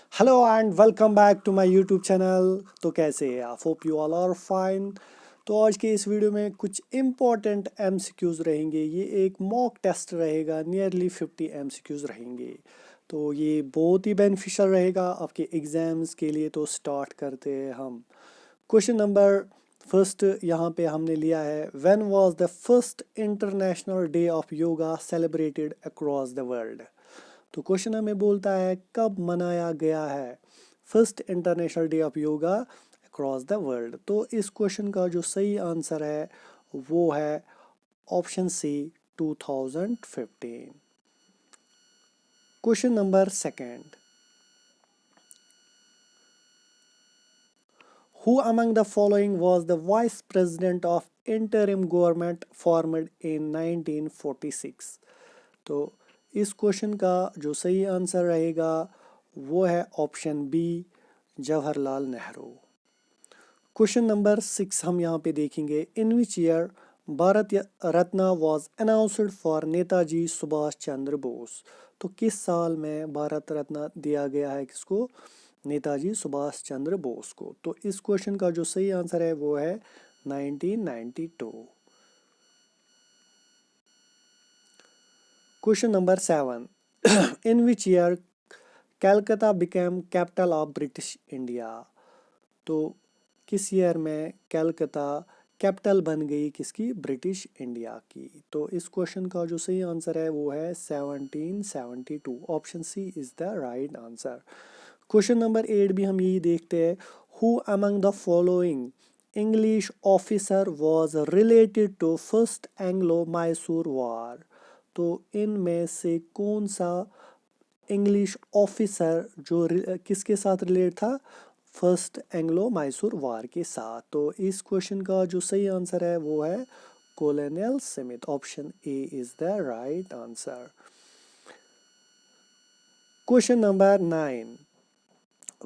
Hello and welcome back to my YouTube channel. तो कैसे हैं आप? Hope you all are fine. तो आज के इस वीडियो में कुछ इम्पोर्टेंट एमसीक्यूज रहेंगे। ये एक मॉक टेस्ट रहेगा, नियरली 50 एमसीक्यूज रहेंगे। तो ये बहुत ही बेनिफिशियल रहेगा आपके एग्जाम्स के लिए। तो स्टार्ट करते हैं हम। क्वेश्चन नंबर फर्स्ट यहाँ पे हमने लिया है, when was the first international day of yoga celebrated across the world. तो क्वेश्चन हमें बोलता है कब मनाया गया है first international day of yoga across the world. तो इस क्वेश्चन का जो सही आंसर है वो है option C, 2015। Question number second, who among the following was the vice president of interim government formed in 1946। तो इस क्वेश्चन का जो सही आंसर रहेगा वो है option B, Jawaharlal Nehru. Question number 6 हम यहाँ पे देखेंगे, in which year Bharat Ratna was announced for Netaji Subhash Chandra Bose. तो किस साल में भारत रत्न दिया गया है किसको? नेताजी सुभाष चंद्र बोस को। तो इस क्वेश्चन का जो सही आंसर है वो है 1992। Question number 7, in which year कैलकाता became capital of British India. तो किस ईयर में कैलकाता कैपिटल बन गई किसकी? ब्रिटिश इंडिया की। तो इस क्वेश्चन का जो सही आंसर है वो है 1772। Option C is the right answer. Question number 8 भी हम यही देखते हैं, who among the following English officer was related to first Anglo Mysore war. तो इनमें से कौन सा इंग्लिश ऑफिसर जो किसके साथ रिलेट था? फर्स्ट एंग्लो मैसूर वार के साथ। तो इस क्वेश्चन का जो सही आंसर है वो है colonial Smith. Option A is the right answer. Question number 9,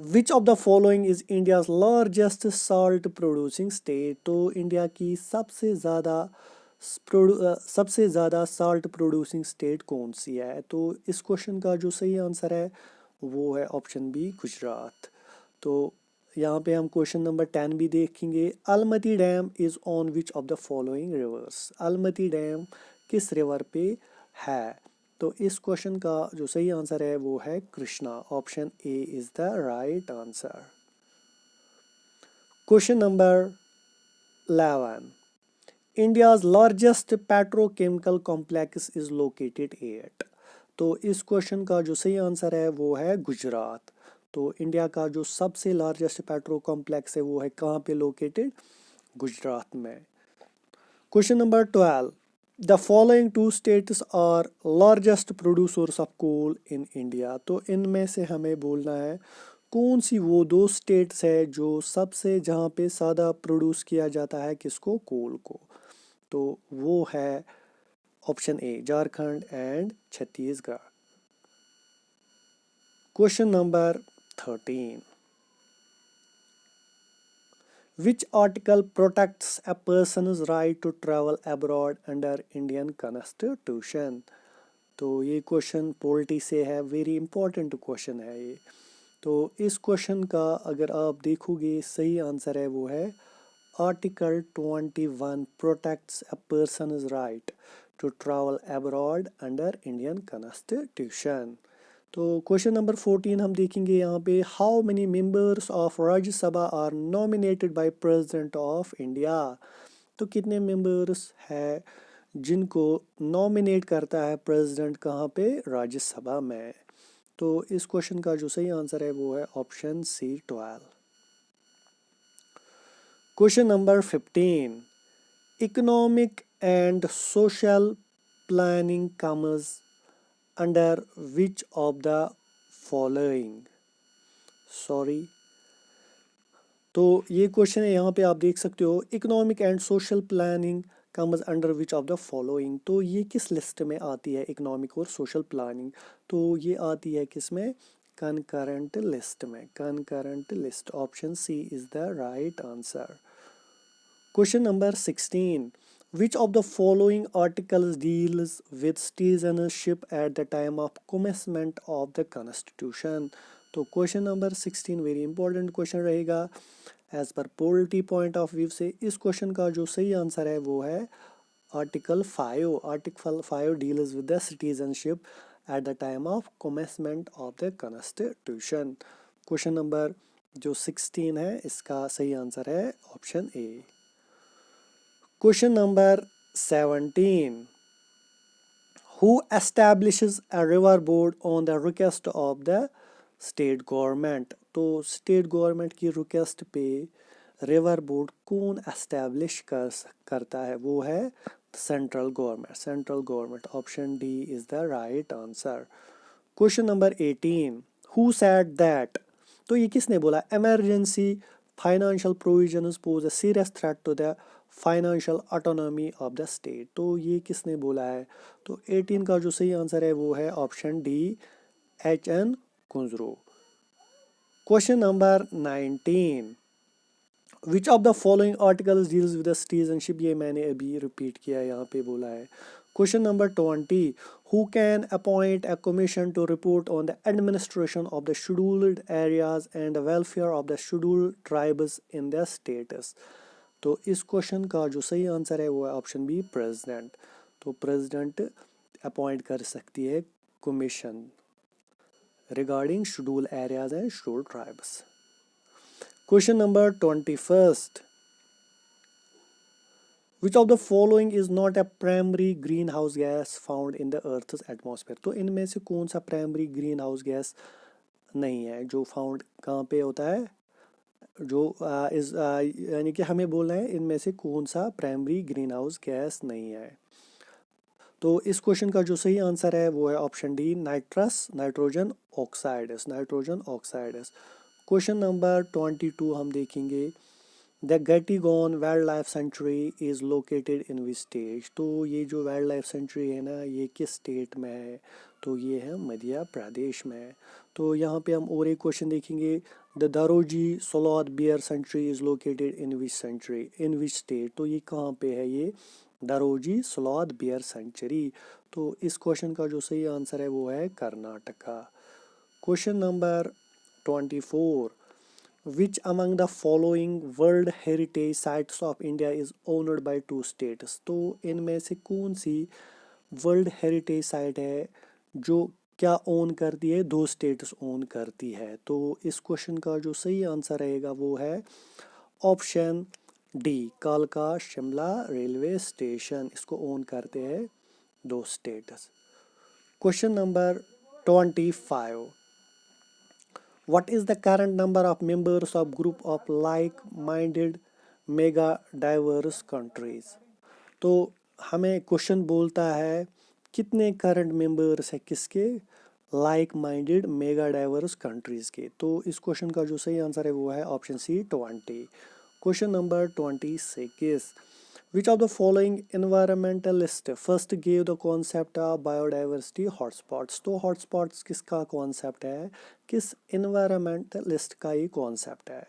which of the following is India's largest salt producing state. तो इंडिया की सबसे ज़्यादा साल्ट प्रोड्यूसिंग स्टेट कौन सी है? तो इस क्वेश्चन का जो सही आंसर है वो है ऑप्शन बी, गुजरात। तो यहाँ पे हम क्वेश्चन नंबर 10 भी देखेंगे, Almatti dam is on which of the following rivers. Almatti dam किस रिवर पे है? तो इस क्वेश्चन का जो सही आंसर है वो है Krishna. Option A is the right answer. Question number 11, India's largest petrochemical complex is located at. तो इस क्वेश्चन का जो सही आंसर है वो है गुजरात। तो इंडिया का जो सबसे लार्जेस्ट पेट्रो कॉम्प्लेक्स है वो है कहाँ पे लोकेटेड? गुजरात में। Question number 12, the following two states are largest producers of coal in India. तो इनमें से हमें बोलना है कौन सी वो दो स्टेट्स है जो सबसे जहाँ पे ज़्यादा प्रोड्यूस किया जाता है किसको? कोल को। तो वो है option A, Jharkhand and Chhattisgarh. Question number 13, which article protects a person's right to travel abroad under Indian Constitution। तो ये क्वेश्चन पॉलिटी से है, वेरी इंपॉर्टेंट क्वेश्चन है ये। तो इस क्वेश्चन का अगर आप देखोगे सही आंसर है वो है article 21 protects a person's right to travel abroad under Indian constitution. तो क्वेश्चन नंबर 14 हम देखेंगे यहाँ पे, how many members of Rajya Sabha are nominated by president of India. तो कितने मेंबर्स है जिनको नॉमिनेट करता है प्रेसिडेंट कहाँ पे? राज्यसभा में। तो इस क्वेश्चन का जो सही आंसर है वो है option C, 12। Question number 15, economic and social planning comes under which of the following. Sorry, तो ये क्वेश्चन है यहाँ पे आप देख सकते हो, economic and social planning comes under which of the following. तो ये किस लिस्ट में आती है इकोनॉमिक और सोशल प्लानिंग? तो ये आती है किस में? कंकरेंट लिस्ट में। Concurrent list. Option C is the right answer. Question number 16, which of the following articles deals with citizenship at the time of commencement of the constitution। तो question number 16 very important question रहेगा as per polity point of view से। इस question का जो सही answer है वो है article 5। Article 5 deals with the citizenship at the time of commencement of the constitution. Question number जो 16 है इसका सही आंसर है option A. Question number 17, who establishes a river board on the request of the state government. तो state government की request पे river board कौन establish करता है, वो है central government. Central government, option D is the right answer. Question number 18, who said that. तो ये किसने बोला, emergency financial provisions pose a serious threat to the financial autonomy of the state. तो ये किसने बोला है, तो 18 का जो सही आंसर है वो है option D, H.N. Kunzru. Question number 19, which of the following articles deals with citizenship. ये मैंने अभी रिपीट किया है, यहाँ पे बोला है। Question number 20, who can appoint a commission to report on the administration of the scheduled areas and the welfare of the scheduled tribes in the states. तो इस क्वेश्चन का जो सही आंसर है वो है ऑप्शन बी, प्रेसिडेंट। तो president appoint कर सकती है commission regarding scheduled areas and scheduled tribes. Question number 21st, which of the following is not a primary greenhouse gas found in the earth's atmosphere। तो इनमें से कौन सा प्राइमरी ग्रीन हाउस गैस नहीं है, जो फाउंड कहाँ पे होता है, जो यानी कि हमें बोलना है इनमें से कौन सा प्राइमरी ग्रीन हाउस गैस नहीं है। तो इस क्वेश्चन का जो सही आंसर है वो है option D, nitrogen oxides. Nitrogen oxides. Question number 22 हम देखेंगे, the Ghatigaon wildlife sanctuary is located in which state. तो ये जो वाइल्ड लाइफ सेंचुरी है ना, ये किस स्टेट में है, तो ये है मध्य प्रदेश में। तो यहाँ पे हम और एक क्वेश्चन देखेंगे, the Daroji sloth bear sanctuary is located in which sanctuary, in which state. तो ये कहाँ पे है, ये दारोजी स्लॉथ बियर सेंचुरी। तो इस क्वेश्चन का जो सही आंसर है वो है Karnataka. Question number 24, which among the following World Heritage Sites of India is owned by two states। तो इनमें से कौन सी वर्ल्ड हेरिटेज साइट है जो क्या ओन करती है, दो स्टेट्स ओन करती है। तो इस क्वेश्चन का जो सही आंसर रहेगा वो है ऑप्शन डी, कालका शिमला रेलवे स्टेशन, इसको ओन करते हैं दो states. Question number 25, what is the current number of members of group of like-minded mega diverse countries। तो हमें क्वेश्चन बोलता है कितने करंट मेंबर्स है किसके, like minded mega diverse countries के। तो इस क्वेश्चन का जो सही आंसर है वो है option C, 20। Question number 26, which of the following environmentalist first gave the concept of biodiversity hotspots। तो hotspots किसका कॉन्सेप्ट है, किस environmentalist का ये कॉन्सेप्ट है।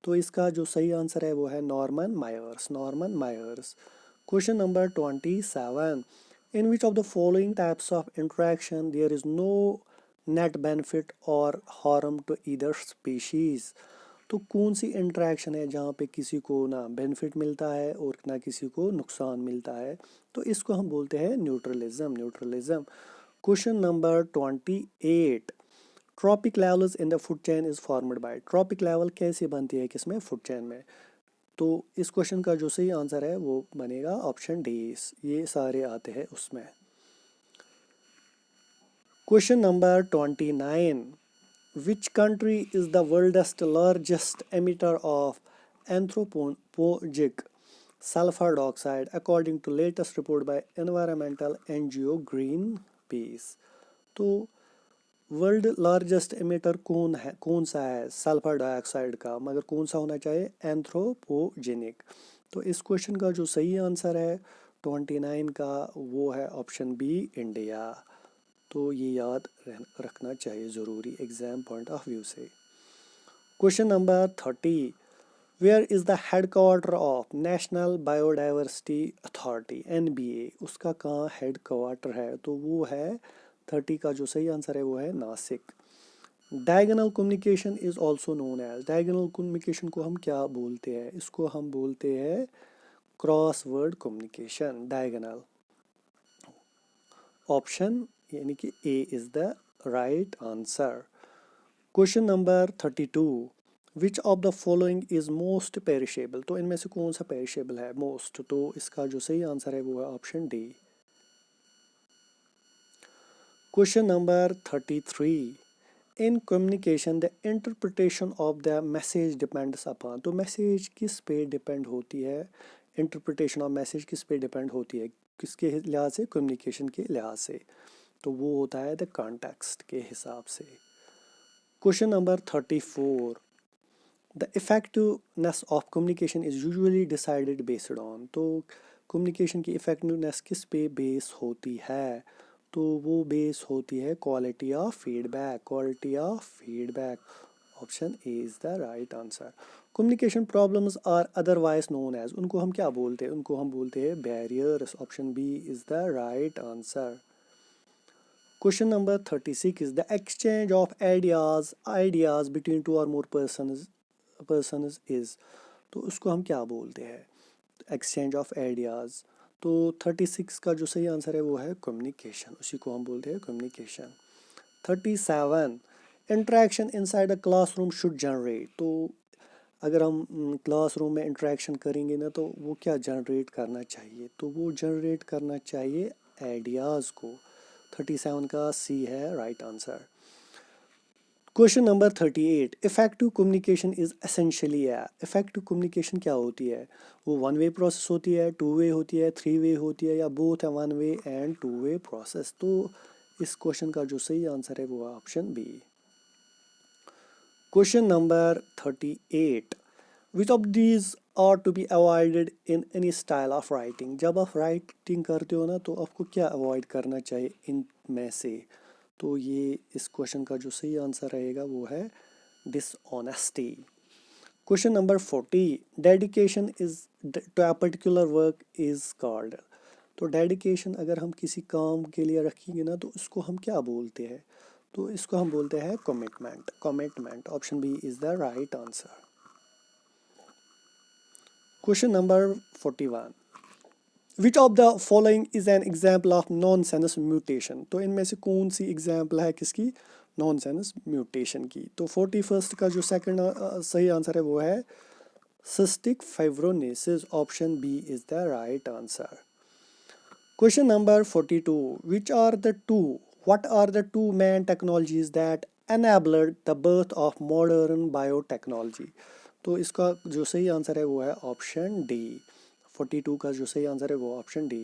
तो इसका जो सही आंसर है वो है Norman Myers. Norman Myers. Question number 27, in which of the following types of interaction there is no net benefit or harm to either species। तो कौन सी इंटरेक्शन है जहाँ पे किसी को ना बेनिफिट मिलता है और ना किसी को नुकसान मिलता है, तो इसको हम बोलते हैं neutralism. Neutralism. Question number 28, trophic levels in the food chain is formed by. Trophic level कैसे बनती है किसमें, फूड चेन में। तो इस क्वेश्चन का जो सही आंसर है वो बनेगा ऑप्शन डी, ये सारे आते हैं उसमें। Question number 29, which country is the world's largest emitter of anthropogenic sulfur dioxide according to latest report by environmental NGO Greenpeace। तो वर्ल्ड लार्जेस्ट एमिटर कौन है, कौन सा है सल्फर डाइऑक्साइड का, मगर कौन सा होना चाहिए, एंथ्रोपोजेनिक। तो इस क्वेश्चन का जो सही आंसर है 29 का वो है ऑप्शन बी, इंडिया। तो ये याद रखना चाहिए ज़रूरी एग्जाम पॉइंट ऑफ व्यू से। Question number 30, where is the headquarter of national biodiversity authority NBA। उसका कहाँ हेड क्वार्टर है, तो वो है 30 का जो सही आंसर है वो है Nashik. Diagonal communication is also known as, diagonal communication को हम क्या बोलते हैं, इसको हम बोलते हैं cross word communication. Diagonal option यानी कि A is the right answer. Question number 32, which of the following is most perishable, तो इनमें से कौन सा पेरिशेबल है मोस्ट, तो इसका जो सही आंसर है वो है option D. Question number 33, in communication the interpretation of the message depends upon, तो मैसेज किस पे डिपेंड होती है, इंटरप्रिटेशन ऑफ मैसेज किस पे डिपेंड होती है, किसके लिहाज से, कम्युनिकेशन के लिहाज से, तो वो होता है द कॉन्टेक्स्ट के हिसाब से। Question number 34, the effectiveness of communication is usually decided based on, तो कम्युनिकेशन की इफेक्टिवनेस किस पे बेस होती है, तो वो बेस होती है quality of feedback, quality of feedback, option A is the right answer. Communication problems are otherwise known as, उनको हम क्या बोलते हैं, उनको हम बोलते हैं barriers, option B is the right answer. Question number 36 is the exchange of ideas between two or more persons is, तो उसको हम क्या बोलते हैं, एक्सचेंज ऑफ आइडियाज, तो 36 का जो सही आंसर है वो है कम्युनिकेशन, उसी को हम बोलते हैं communication. 37, interaction inside a classroom should generate, तो अगर हम क्लासरूम में इंटरेक्शन करेंगे ना तो वो क्या जनरेट करना चाहिए, तो वो जनरेट करना चाहिए आइडियाज़ को। 37 का सी है right answer. Question number 38, effective communication is essentially है, इफेक्टिव कम्युनिकेशन क्या होती है, वो वन वे प्रोसेस होती है, टू वे होती है, थ्री वे होती है, या बोथ है one way and two way process, तो इस क्वेश्चन का जो सही आंसर है वो है option B. Question number 38, which of these are to be avoided in any style of writing, जब आप राइटिंग करते हो ना तो आपको क्या अवॉइड करना चाहिए इनमें से, तो ये इस क्वेश्चन का जो सही आंसर रहेगा वो है dishonesty. Question number 40, dedication is to a particular work is called, तो डेडिकेशन अगर हम किसी काम के लिए रखेंगे ना तो इसको हम क्या बोलते हैं, तो इसको हम बोलते हैं commitment, commitment, option B is the right answer. Question number 41, which of the following is an example of nonsense mutation, तो इनमें से कौन सी एग्जाम्पल है किसकी, नॉन सेंस म्यूटेशन की, तो 41 का जो सेकंड सही आंसर है वो है cystic fibrosis, option B is the right answer. Question number 42, which are the two what are the two main technologies that enabled the birth of modern biotechnology, तो इसका जो सही आंसर है वो है ऑप्शन डी। 42 का जो सही आंसर है वो option D.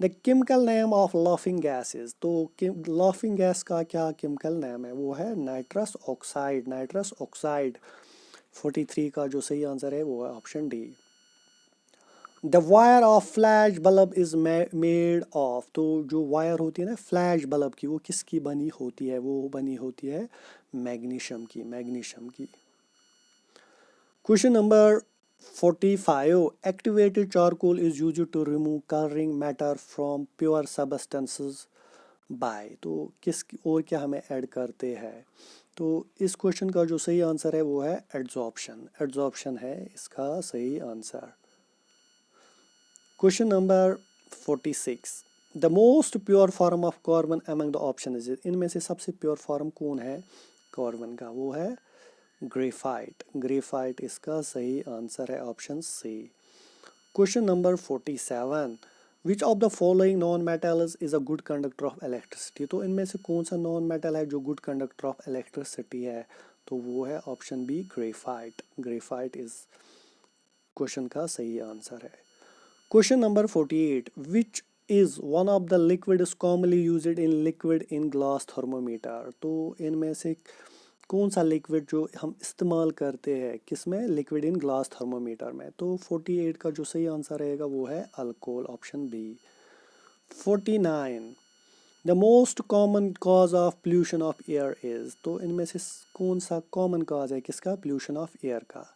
The chemical name of laughing gases, तो लाफिंग गैस का क्या केमिकल नेम है, वो है नाइट्रस ऑक्साइड, नाइट्रस ऑक्साइड। 43 का जो सही आंसर है वो है option D. The wire of flash bulb is made of, तो जो वायर होती है ना फ्लैश बल्ब की वो किसकी बनी होती है, वो बनी होती है मैग्नीशियम की, मैग्नीशियम की। Question number 45, activated charcoal is used to remove colouring matter from pure substances by, तो किस और क्या हमें ऐड करते हैं, तो इस क्वेश्चन का जो सही आंसर है वो है एड्जॉर्प्शन, एड्जॉर्प्शन है इसका सही answer. Question number 46, the most pure form of carbon among the option is, इनमें से सबसे प्योर फॉर्म कौन है कार्बन का, वो है ग्रेफाइट, ग्रेफाइट इसका सही आंसर है option C. Question number 47, which of the following non metals is a good conductor of electricity, तो इनमें से कौन सा नॉन मेटल है जो गुड कंडक्टर ऑफ इलेक्ट्रिसिटी है, तो वो है option B graphite, graphite is question का सही आंसर है। Question number 48, which is one of the liquid is commonly used in liquid in glass thermometer, तो इनमें से कौन सा लिक्विड जो हम इस्तेमाल करते हैं किस में, लिक्विड इन ग्लास थर्मोमीटर में, तो 48 का जो सही आंसर रहेगा वो है alcohol, option B. 49, the most common cause of pollution of air is, तो इनमें से कौन सा कॉमन कॉज है किसका, पोल्यूशन ऑफ एयर का,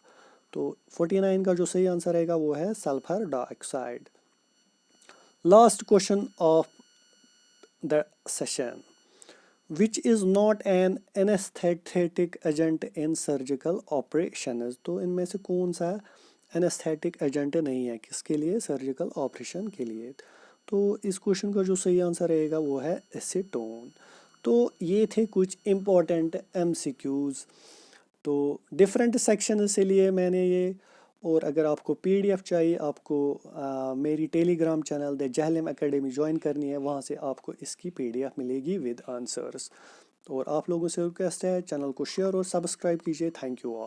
तो 49 का जो सही आंसर रहेगा वो है sulphur dioxide. Last question of the session, which is not an anaesthetic agent in surgical operation. तो इनमें से कौन सा एनेस्थेटिक एजेंट नहीं है, किसके लिए? सर्जिकल ऑपरेशन के लिए। तो इस क्वेश्चन का जो सही आंसर रहेगा वो है एसीटोन। तो ये थे कुछ इम्पोर्टेंट एमसीक्यूज। तो डिफरेंट सेक्शन से लिए मैंने ये। और अगर आपको पीडीएफ चाहिए, आपको मेरी Telegram channel the Jhelum academy join करनी है, वहाँ से आपको इसकी पीडीएफ मिलेगी विद आंसर्स। और आप लोगों से रिक्वेस्ट है, चैनल को शेयर और सब्सक्राइब कीजिए। Thank you all.